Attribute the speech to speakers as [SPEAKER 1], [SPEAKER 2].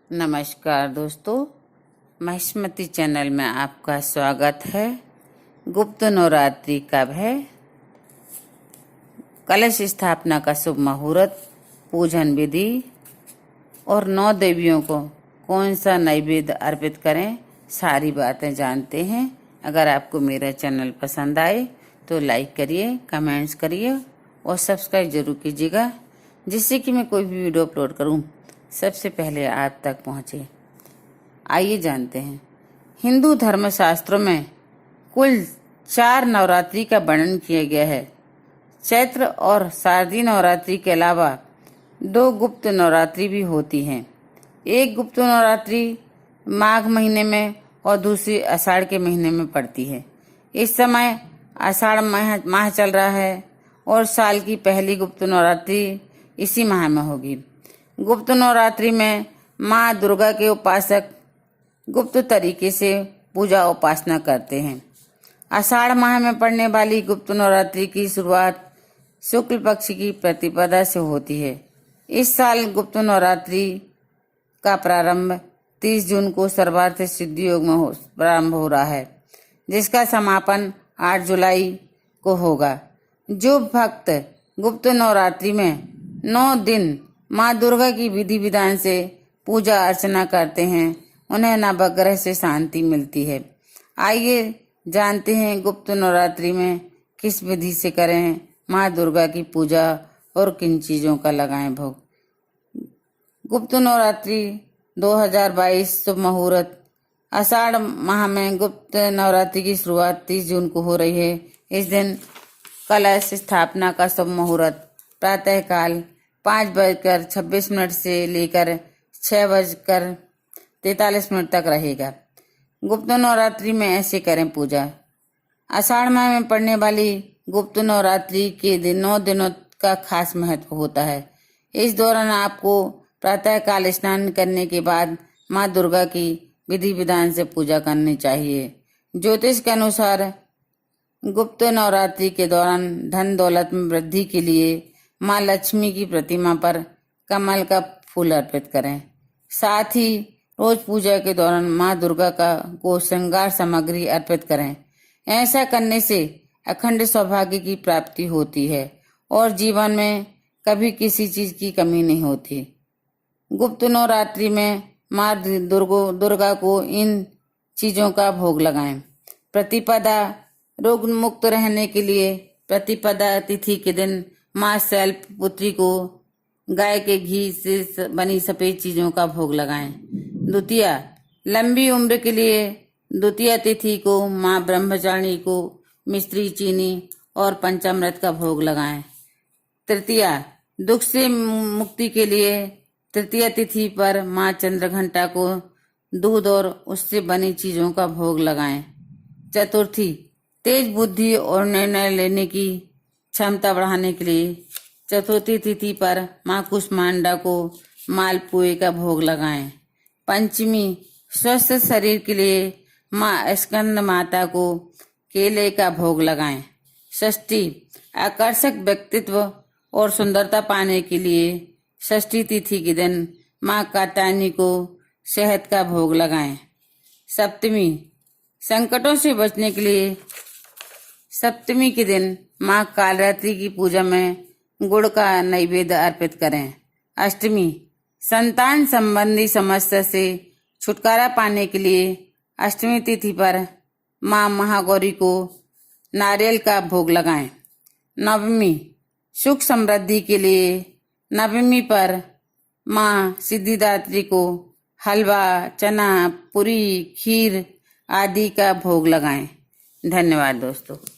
[SPEAKER 1] नमस्कार दोस्तों, महिष्मती चैनल में आपका स्वागत है। गुप्त नवरात्रि कब है? कलश स्थापना का शुभ मुहूर्त, पूजन विधि और 9 देवियों को कौन सा नैवेद्य अर्पित करें, सारी बातें जानते हैं। अगर आपको मेरा चैनल पसंद आए तो लाइक करिए, कमेंट्स करिए और सब्सक्राइब जरूर कीजिएगा, जिससे कि मैं कोई भी वीडियो अपलोड करूं सबसे पहले आप तक पहुंचे। आइए जानते हैं। हिंदू धर्मशास्त्रों में कुल 4 नवरात्रि का वर्णन किया गया है। चैत्र और शारदीय नवरात्रि के अलावा 2 गुप्त नवरात्रि भी होती हैं। एक गुप्त नवरात्रि माघ महीने में और दूसरी आषाढ़ के महीने में पड़ती है। इस समय आषाढ़ माह चल रहा है और साल की पहली गुप्त नवरात्रि इसी माह में होगी। गुप्त नवरात्रि में माँ दुर्गा के उपासक गुप्त तरीके से पूजा उपासना करते हैं। आषाढ़ माह में पड़ने वाली गुप्त नवरात्रि की शुरुआत शुक्ल पक्ष की प्रतिपदा से होती है। इस साल गुप्त नवरात्रि का प्रारंभ 30 जून को सर्वार्थ सिद्धि योग में प्रारंभ हो रहा है, जिसका समापन 8 जुलाई को होगा। जो भक्त गुप्त नवरात्रि में 9 दिन माँ दुर्गा की विधि विधान से पूजा अर्चना करते हैं, उन्हें नवग्रह से शांति मिलती है। आइए जानते हैं गुप्त नवरात्रि में किस विधि से करें माँ दुर्गा की पूजा और किन चीजों का लगाएं भोग। गुप्त नवरात्रि 2022 शुभ मुहूर्त। आषाढ़ माह में गुप्त नवरात्रि की शुरुआत 30 जून को हो रही है। इस दिन कलश स्थापना का शुभ मुहूर्त प्रातः काल 5:26 से लेकर 6:43 तक रहेगा। गुप्त नवरात्रि में ऐसे करें पूजा। आषाढ़ माह में पड़ने वाली गुप्त नवरात्रि के दिन 9 दिनों का खास महत्व होता है। इस दौरान आपको प्रातः काल स्नान करने के बाद माँ दुर्गा की विधि विधान से पूजा करनी चाहिए। ज्योतिष के अनुसार गुप्त नवरात्रि के दौरान धन दौलत में वृद्धि के लिए माँ लक्ष्मी की प्रतिमा पर कमल का फूल अर्पित करें। साथ ही रोज पूजा के दौरान माँ दुर्गा को श्रृंगार सामग्री अर्पित करें। ऐसा करने से अखंड सौभाग्य की प्राप्ति होती है और जीवन में कभी किसी चीज की कमी नहीं होती। गुप्त नवरात्रि में माँ दुर्गा को इन चीजों का भोग लगाएं। प्रतिपदा रोग मुक्त रहने के लिए प्रतिपदा तिथि के दिन माँ शैलपुत्री को गाय के घी से बनी सफेद चीजों का भोग लगाएं। द्वितीया लंबी उम्र के लिए द्वितीया तिथि को माँ ब्रह्मचारिणी को मिश्री, चीनी और पंचामृत का भोग लगाएं। तृतीया दुख से मुक्ति के लिए तृतीया तिथि पर माँ चंद्रघंटा को दूध और उससे बनी चीजों का भोग लगाएं। चतुर्थी तेज बुद्धि और निर्णय लेने की क्षमता बढ़ाने के लिए चतुर्थी तिथि पर माँ कुष्मांडा को मालपुए का भोग लगाएं। पंचमी स्वस्थ शरीर के लिए माँ स्कंद माता को केले का भोग लगाएं। षष्ठी आकर्षक व्यक्तित्व और सुंदरता पाने के लिए षष्ठी तिथि के दिन माँ कात्यायनी को शहद का भोग लगाएं। सप्तमी संकटों से बचने के लिए सप्तमी के दिन माँ कालरात्रि की पूजा में गुड़ का नैवेद्य अर्पित करें। अष्टमी संतान संबंधी समस्या से छुटकारा पाने के लिए अष्टमी तिथि पर माँ महागौरी को नारियल का भोग लगाएं। नवमी सुख समृद्धि के लिए नवमी पर माँ सिद्धिदात्री को हलवा, चना, पूरी, खीर आदि का भोग लगाएं। धन्यवाद दोस्तों।